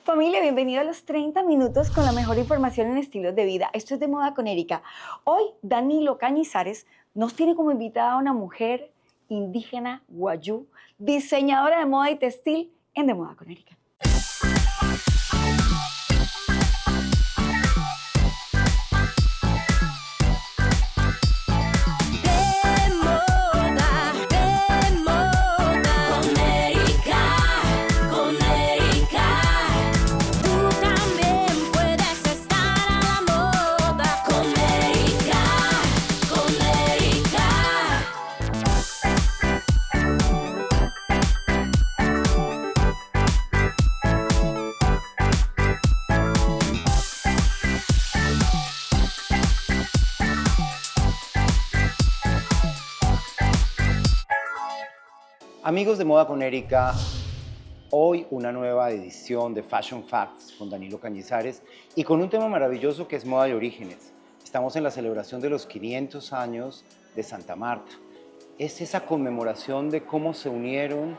Familia, bienvenido a los 30 minutos con la mejor información en estilos de vida. Esto es De Moda con Erika. Hoy Danilo Cañizares nos tiene como invitada a una mujer indígena guayú, diseñadora de moda y textil en De Moda con Erika. Amigos de Moda con Erika, hoy una nueva edición de Fashion Facts con Danilo Cañizares y con un tema maravilloso que es moda de orígenes. Estamos en la celebración de los 500 años de Santa Marta. Es esa conmemoración de cómo se unieron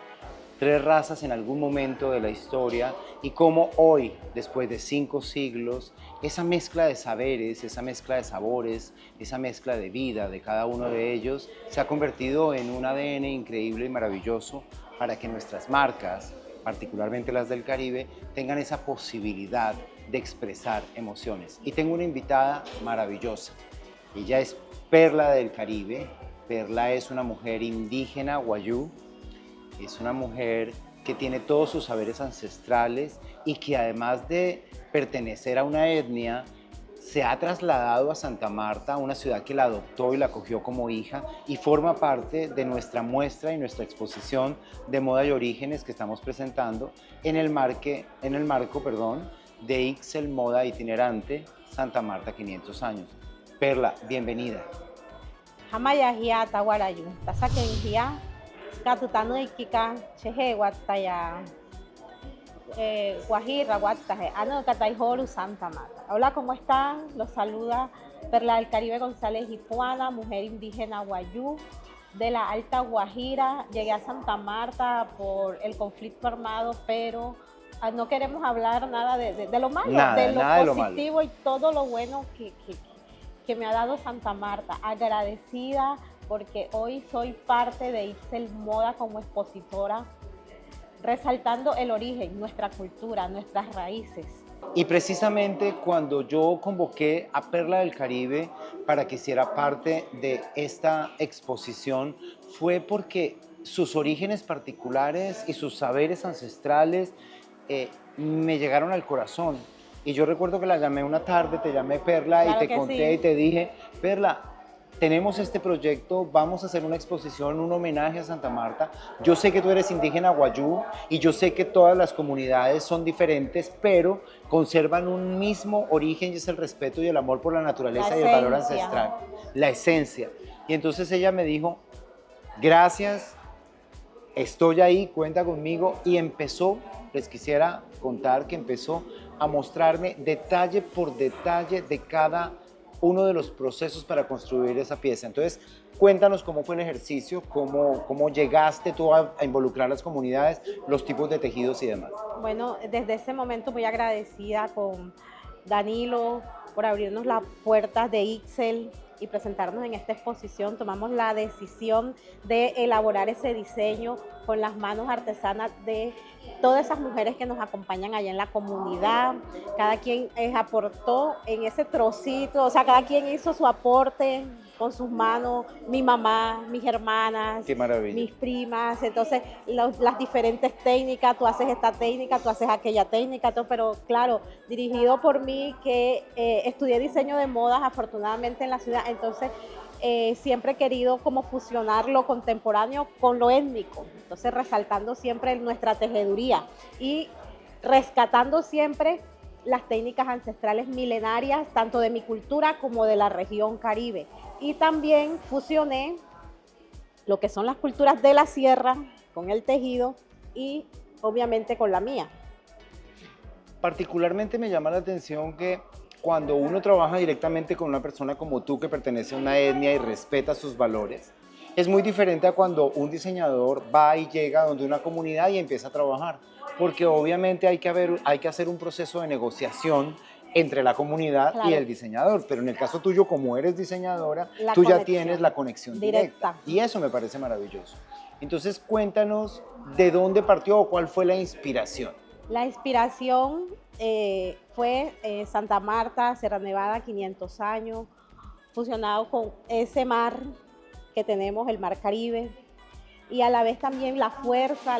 tres razas en algún momento de la historia y cómo hoy, después de 5 siglos, esa mezcla de saberes, esa mezcla de sabores, esa mezcla de vida de cada uno de ellos se ha convertido en un ADN increíble y maravilloso para que nuestras marcas, particularmente las del Caribe, tengan esa posibilidad de expresar emociones. Y tengo una invitada maravillosa. Ella es Perla del Caribe. Perla es una mujer indígena guayú. Es una mujer que tiene todos sus saberes ancestrales y que además de pertenecer a una etnia, se ha trasladado a Santa Marta, una ciudad que la adoptó y la acogió como hija y forma parte de nuestra muestra y nuestra exposición de moda y orígenes que estamos presentando en el marco de Ixel Moda Itinerante Santa Marta 500 años. Perla, bienvenida. Hamaya hia tawarayu, tasaken hia, katutano ikika, chehe wataya, guajira wataje, ano kataihoru Santa Marta. Hola, ¿cómo están? Los saluda Perla del Caribe González Ipuana, mujer indígena guayú de la Alta Guajira. Llegué a Santa Marta por el conflicto armado, pero no queremos hablar nada de lo malo, de lo positivo y todo lo bueno que me ha dado Santa Marta. Agradecida porque hoy soy parte de Ixel Moda como expositora, resaltando el origen, nuestra cultura, nuestras raíces. Y precisamente cuando yo convoqué a Perla del Caribe para que hiciera parte de esta exposición fue porque sus orígenes particulares y sus saberes ancestrales me llegaron al corazón. Y yo recuerdo que la llamé una tarde, te llamé Perla, claro, y te conté, sí. Y te dije, Perla, tenemos este proyecto, vamos a hacer una exposición, un homenaje a Santa Marta. Yo sé que tú eres indígena guayú y yo sé que todas las comunidades son diferentes, pero conservan un mismo origen y es el respeto y el amor por la naturaleza y el valor ancestral, la esencia. Y entonces ella me dijo, gracias, estoy ahí, cuenta conmigo, y empezó, les quisiera contar que empezó a mostrarme detalle por detalle de cada uno de los procesos para construir esa pieza. Entonces, cuéntanos cómo fue el ejercicio, cómo llegaste tú a involucrar las comunidades, los tipos de tejidos y demás. Bueno, desde ese momento muy agradecida con Danilo por abrirnos las puertas de Ixel y presentarnos en esta exposición. Tomamos la decisión de elaborar ese diseño con las manos artesanas de todas esas mujeres que nos acompañan allá en la comunidad. Cada quien aportó en ese trocito, o sea, cada quien hizo su aporte con sus manos, mi mamá, mis hermanas, qué maravilla, mis primas. Entonces las diferentes técnicas, tú haces esta técnica, tú haces aquella técnica, todo, pero claro, dirigido por mí que estudié diseño de modas afortunadamente en la ciudad. Entonces siempre he querido como fusionar lo contemporáneo con lo étnico, entonces resaltando siempre nuestra tejeduría y rescatando siempre las técnicas ancestrales milenarias, tanto de mi cultura como de la región Caribe. Y también fusioné lo que son las culturas de la sierra con el tejido y obviamente con la mía. Particularmente me llama la atención que cuando uno trabaja directamente con una persona como tú que pertenece a una etnia y respeta sus valores, Es muy diferente a cuando un diseñador va y llega donde una comunidad y empieza a trabajar, porque obviamente hay que hacer un proceso de negociación entre la comunidad y Claro. el diseñador, pero en el caso tuyo, como eres diseñadora, La tú ya conexión tienes la conexión directa, directa. y eso me parece maravilloso. Entonces cuéntanos de dónde partió o cuál fue la inspiración. La inspiración fue Santa Marta, Sierra Nevada, 500 años, fusionado con ese mar que tenemos, el Mar Caribe, y a la vez también la fuerza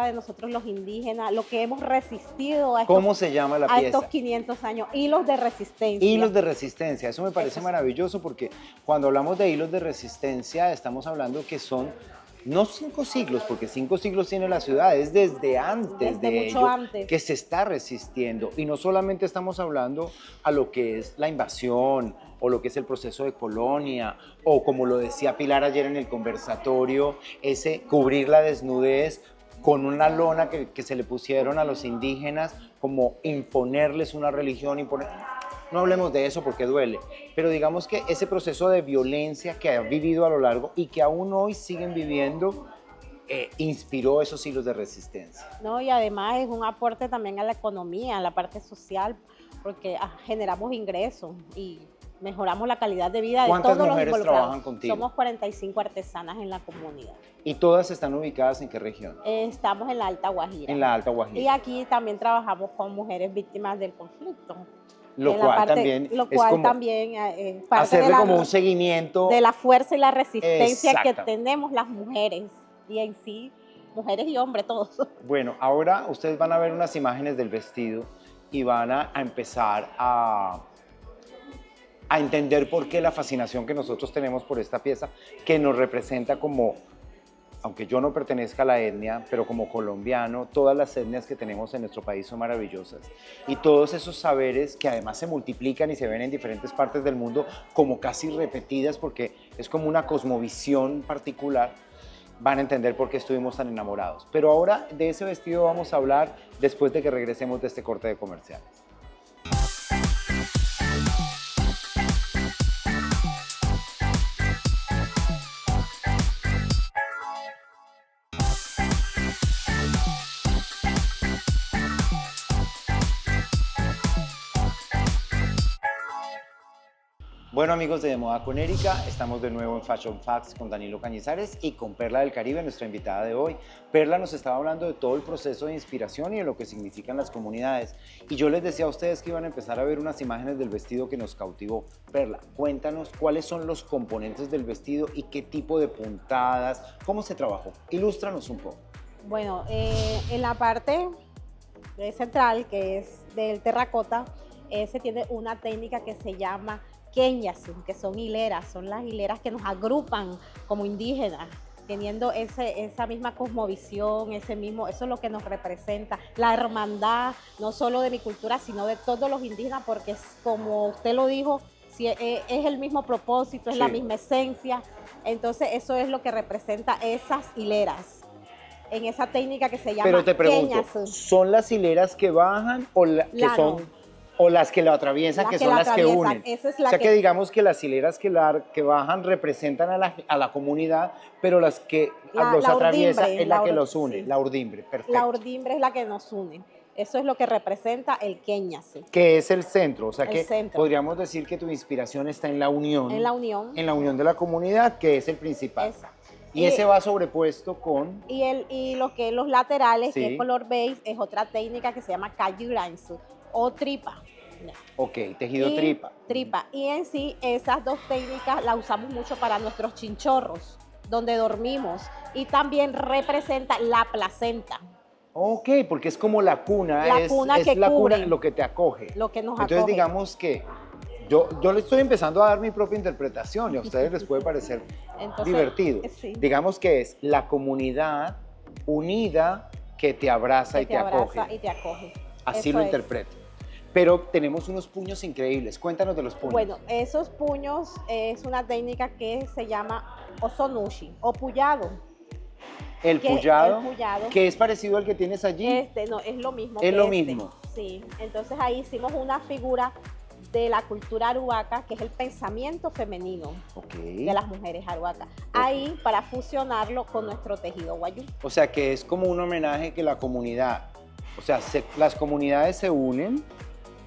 de nosotros los indígenas, lo que hemos resistido a ¿Cómo se llama la a pieza? estos 500 años, hilos de resistencia. Hilos de resistencia, eso me parece maravilloso porque cuando hablamos de hilos de resistencia estamos hablando que son no 5 siglos, porque 5 siglos tiene la ciudad, es desde antes Desde de mucho ello antes. que se está resistiendo. Y no solamente estamos hablando a lo que es la invasión o lo que es el proceso de colonia, o como lo decía Pilar ayer en el conversatorio, ese cubrir la desnudez con una lona que se le pusieron a los indígenas, como imponerles una religión, no hablemos de eso porque duele, pero digamos que ese proceso de violencia que han vivido a lo largo y que aún hoy siguen viviendo, inspiró esos hilos de resistencia. ¿No? Y además es un aporte también a la economía, a la parte social, porque generamos ingresos y mejoramos la calidad de vida de ¿Cuántas todos los mujeres involucrados. trabajan contigo? Somos 45 artesanas en la comunidad. ¿Y todas están ubicadas en qué región? Estamos en la Alta Guajira. En la Alta Y Guajira. aquí también trabajamos con mujeres víctimas del conflicto. Lo En la cual parte- también lo es cual como también parte hacerle de la, como un seguimiento. de la fuerza y la resistencia que Exacto. tenemos las mujeres, y en sí, mujeres y hombres todos. Bueno, ahora ustedes van a ver unas imágenes del vestido y van a empezar a entender por qué la fascinación que nosotros tenemos por esta pieza, que nos representa como, aunque yo no pertenezca a la etnia, pero como colombiano, todas las etnias que tenemos en nuestro país son maravillosas. Y todos esos saberes que además se multiplican y se ven en diferentes partes del mundo como casi repetidas, porque es como una cosmovisión particular, van a entender por qué estuvimos tan enamorados. Pero ahora de ese vestido vamos a hablar después de que regresemos de este corte de comerciales. Bueno, amigos de Moda con Erika, estamos de nuevo en Fashion Facts con Danilo Cañizares y con Perla del Caribe, nuestra invitada de hoy. Perla nos estaba hablando de todo el proceso de inspiración y de lo que significan las comunidades. Y yo les decía a ustedes que iban a empezar a ver unas imágenes del vestido que nos cautivó. Perla, cuéntanos cuáles son los componentes del vestido y qué tipo de puntadas, cómo se trabajó. Ilústranos un poco. Bueno, en la parte central, que es del terracota, se tiene una técnica que se llama Kenyasun, que son hileras, son las hileras que nos agrupan como indígenas, teniendo esa misma cosmovisión, eso es lo que nos representa, la hermandad, no solo de mi cultura, sino de todos los indígenas, porque como usted lo dijo, es el mismo propósito, es la misma esencia, entonces eso es lo que representa esas hileras, en esa técnica que se llama Pero te pregunto, Kenyasun. ¿son las hileras que bajan o o las que lo atraviesan, que son las que unen? Esa es O la sea que digamos que las hileras que bajan representan a la comunidad, pero las que los la atraviesa urdimbre, es la que ur- los une, sí. la urdimbre, perfecto. La urdimbre es la que nos une. Eso es lo que representa el Kenyasun. Que es el centro, o sea El que centro. podríamos decir que tu inspiración está en la unión. En la unión. En la unión de la comunidad, que es el principal. Esa. Y ese va sobrepuesto con... Y lo que es los laterales, Sí. que es color beige, es otra técnica que se llama Kayuransu o tripa. Ok, tejido Y tripa. Tripa. Y en sí, esas dos técnicas las usamos mucho para nuestros chinchorros, donde dormimos. Y también representa la placenta, Ok, porque es como la cuna, La es cuna que la cubre. cuna lo que te acoge. lo que nos Entonces acoge. digamos que yo le estoy empezando a dar mi propia interpretación y a ustedes les puede parecer Entonces, divertido. sí. Digamos que es la comunidad unida que te abraza Que y te acoge. abraza y te acoge. Así Eso lo es. interpreto. Pero tenemos unos puños increíbles. Cuéntanos de los puños. Bueno, esos puños es una técnica que se llama osonushi o pullado. el que pullado, el pullado. que es parecido al que tienes allí. No, es lo mismo. Es que lo este. mismo. Sí, entonces ahí hicimos una figura de la cultura arhuaca, que es el pensamiento femenino de las mujeres arhuacas, ahí para fusionarlo con nuestro tejido guayú. O sea, que es como un homenaje que la comunidad, o sea, las comunidades se unen,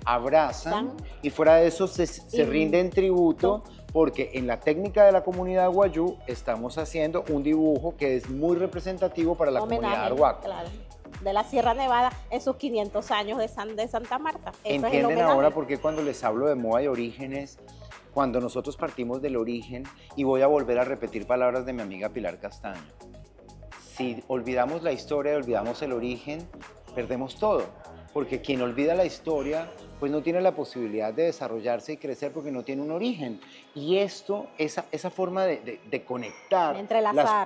abrazan y fuera de eso se rinden tributo, porque en la técnica de la comunidad guayú estamos haciendo un dibujo que es muy representativo para la comunidad arhuaca. Claro, de la Sierra Nevada en sus 500 años de Santa Marta. ¿Entienden ahora por qué cuando les hablo de moda y orígenes, cuando nosotros partimos del origen, y voy a volver a repetir palabras de mi amiga Pilar Castaño, si olvidamos la historia y olvidamos el origen, perdemos todo, porque quien olvida la historia pues no tiene la posibilidad de desarrollarse y crecer porque no tiene un origen. Y esto, esa forma de conectar,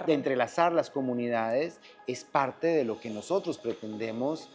de entrelazar las comunidades, es parte de lo que nosotros pretendemos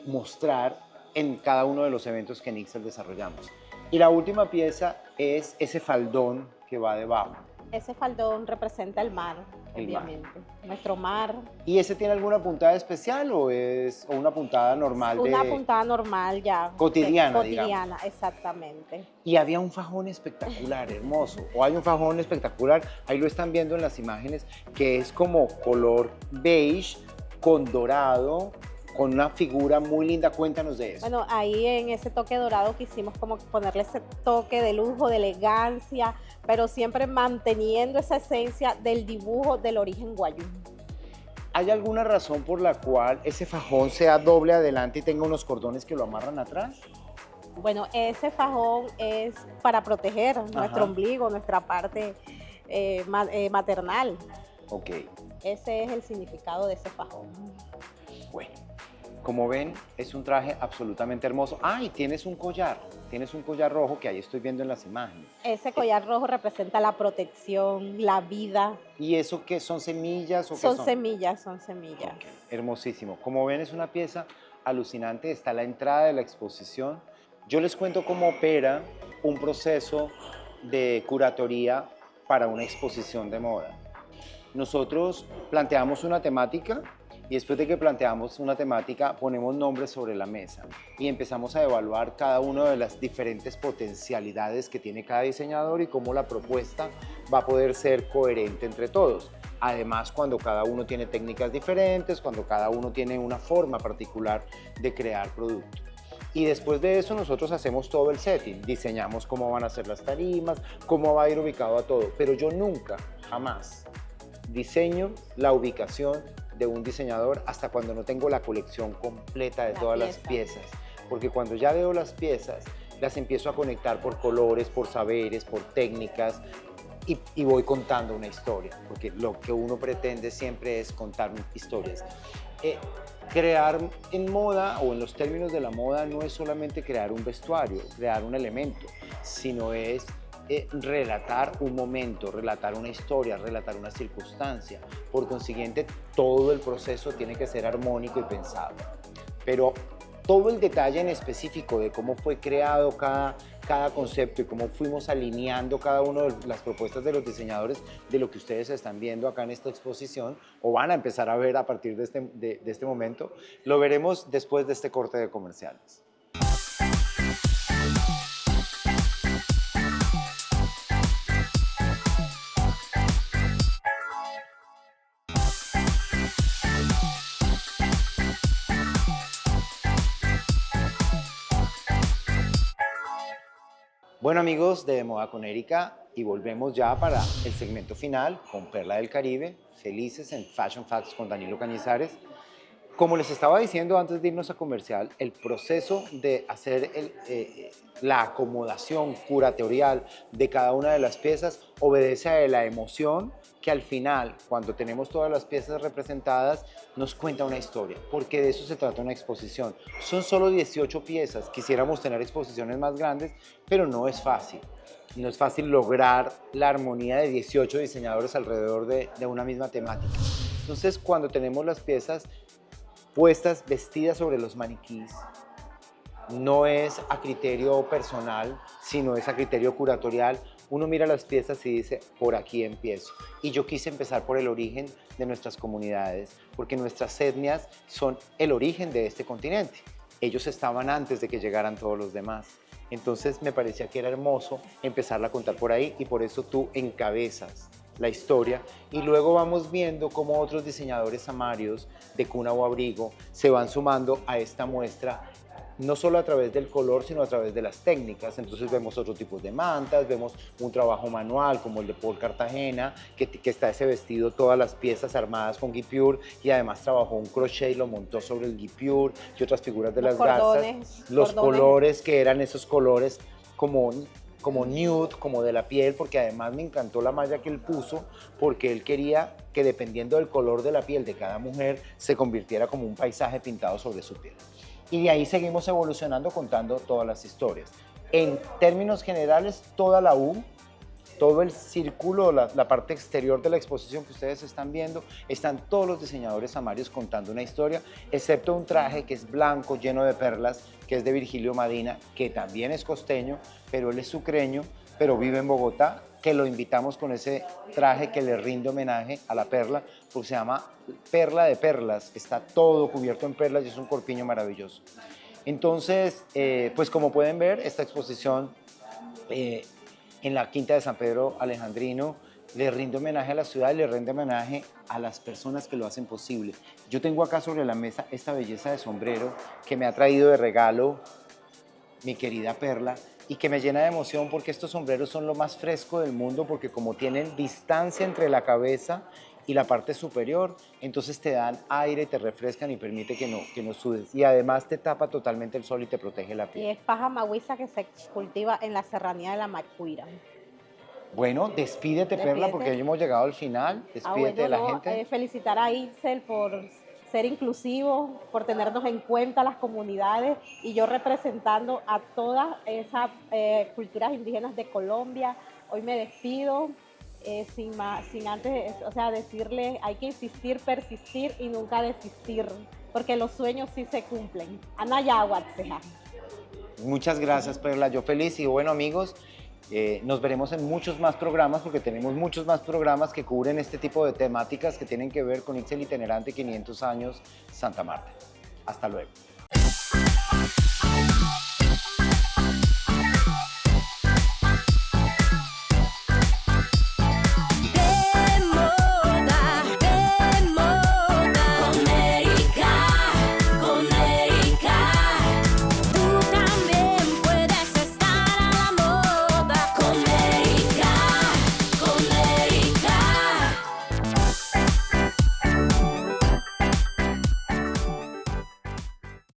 mostrar en cada uno de los eventos que en Ixtal desarrollamos. Y la última pieza es ese faldón que va debajo. Ese faldón representa el mar, obviamente, nuestro mar. ¿Y ese tiene alguna puntada especial o es una puntada normal? Una puntada normal ya. Cotidiana, digamos. Exactamente. Y había un fajón espectacular, hermoso, o hay un fajón espectacular, ahí lo están viendo en las imágenes, que es como color beige con dorado, con una figura muy linda. Cuéntanos de eso. Bueno, ahí en ese toque dorado quisimos como ponerle ese toque de lujo, de elegancia, pero siempre manteniendo esa esencia del dibujo del origen guayú. ¿Hay alguna razón por la cual ese fajón sea doble adelante y tenga unos cordones que lo amarran atrás? Bueno, ese fajón es para proteger nuestro ombligo, nuestra parte maternal. Ok. Ese es el significado de ese fajón. Bueno, como ven, es un traje absolutamente hermoso. Ah, y tienes un collar rojo que ahí estoy viendo en las imágenes. Ese collar rojo representa la protección, la vida. ¿Y eso qué son, semillas o qué son? Son semillas. Okay. Hermosísimo. Como ven, es una pieza alucinante. Está la entrada de la exposición. Yo les cuento cómo opera un proceso de curatoría para una exposición de moda. Nosotros planteamos una temática y después de que planteamos una temática ponemos nombres sobre la mesa y empezamos a evaluar cada una de las diferentes potencialidades que tiene cada diseñador y cómo la propuesta va a poder ser coherente entre todos. Además, cuando cada uno tiene técnicas diferentes, cuando cada uno tiene una forma particular de crear producto. Y después de eso nosotros hacemos todo el setting, diseñamos cómo van a ser las tarimas, cómo va a ir ubicado a todo, pero yo nunca, jamás diseño la ubicación de un diseñador hasta cuando no tengo la colección completa de todas las piezas, porque cuando ya veo las piezas, las empiezo a conectar por colores, por saberes, por técnicas, y voy contando una historia, porque lo que uno pretende siempre es contar historias. Crear en moda o en los términos de la moda no es solamente crear un vestuario, crear un elemento, sino es relatar un momento, relatar una historia, relatar una circunstancia. Por consiguiente, todo el proceso tiene que ser armónico y pensado. Pero todo el detalle en específico de cómo fue creado cada concepto y cómo fuimos alineando cada una de las propuestas de los diseñadores de lo que ustedes están viendo acá en esta exposición o van a empezar a ver a partir de este momento, lo veremos después de este corte de comerciales. Bueno amigos de Moda con Erika, y volvemos ya para el segmento final con Perla del Caribe, felices en Fashion Facts con Danilo Cañizares. Como les estaba diciendo antes de irnos a comercial, el proceso de hacer la acomodación curatorial de cada una de las piezas obedece a la emoción que al final, cuando tenemos todas las piezas representadas, nos cuenta una historia, porque de eso se trata una exposición. Son solo 18 piezas, quisiéramos tener exposiciones más grandes, pero no es fácil. No es fácil lograr la armonía de 18 diseñadores alrededor de una misma temática. Entonces, cuando tenemos las piezas puestas, vestidas sobre los maniquís, no es a criterio personal, sino es a criterio curatorial. Uno mira las piezas y dice, por aquí empiezo. Y yo quise empezar por el origen de nuestras comunidades, porque nuestras etnias son el origen de este continente. Ellos estaban antes de que llegaran todos los demás. Entonces me parecía que era hermoso empezarla a contar por ahí y por eso tú encabezas la historia y luego vamos viendo cómo otros diseñadores samarios de cuna o abrigo se van sumando a esta muestra, no solo a través del color, sino a través de las técnicas. Entonces vemos otro tipo de mantas, vemos un trabajo manual como el de Paul Cartagena, que está ese vestido, todas las piezas armadas con guipure, y además trabajó un crochet y lo montó sobre el guipure, y otras figuras de las garzas, los colores que eran esos colores como nude, como de la piel, porque además me encantó la malla que él puso, porque él quería que dependiendo del color de la piel de cada mujer, se convirtiera como un paisaje pintado sobre su piel. Y de ahí seguimos evolucionando contando todas las historias. En términos generales, toda la U, todo el círculo, la parte exterior de la exposición que ustedes están viendo, están todos los diseñadores samarios contando una historia, excepto un traje que es blanco, lleno de perlas, que es de Virgilio Madina, que también es costeño, pero él es sucreño, pero vive en Bogotá, que lo invitamos con ese traje que le rinde homenaje a la perla, porque se llama Perla de Perlas, está todo cubierto en perlas y es un corpiño maravilloso. Entonces, pues como pueden ver, esta exposición en la Quinta de San Pedro Alejandrino le rinde homenaje a la ciudad y le rinde homenaje a las personas que lo hacen posible. Yo tengo acá sobre la mesa esta belleza de sombrero que me ha traído de regalo mi querida Perla, y que me llena de emoción porque estos sombreros son lo más fresco del mundo, porque como tienen distancia entre la cabeza y la parte superior, entonces te dan aire, te refrescan y permite que no sudes. Y además te tapa totalmente el sol y te protege la Y piel. es paja magüisa que se cultiva en la serranía de la Macuira. Bueno, despídete, Perla, porque ya hemos llegado al final. Despídete de la gente. Felicitar a Itzel por ser inclusivo, por tenernos en cuenta las comunidades y yo representando a todas esas culturas indígenas de Colombia. Hoy me despido sin antes, o sea, decirles hay que insistir, persistir y nunca desistir, porque los sueños sí se cumplen. Anayahuatzeja. Muchas gracias, Perla. Yo feliz y bueno, amigos, nos veremos en muchos más programas porque tenemos muchos más programas que cubren este tipo de temáticas que tienen que ver con Itzel Itinerante 500 años Santa Marta. Hasta luego.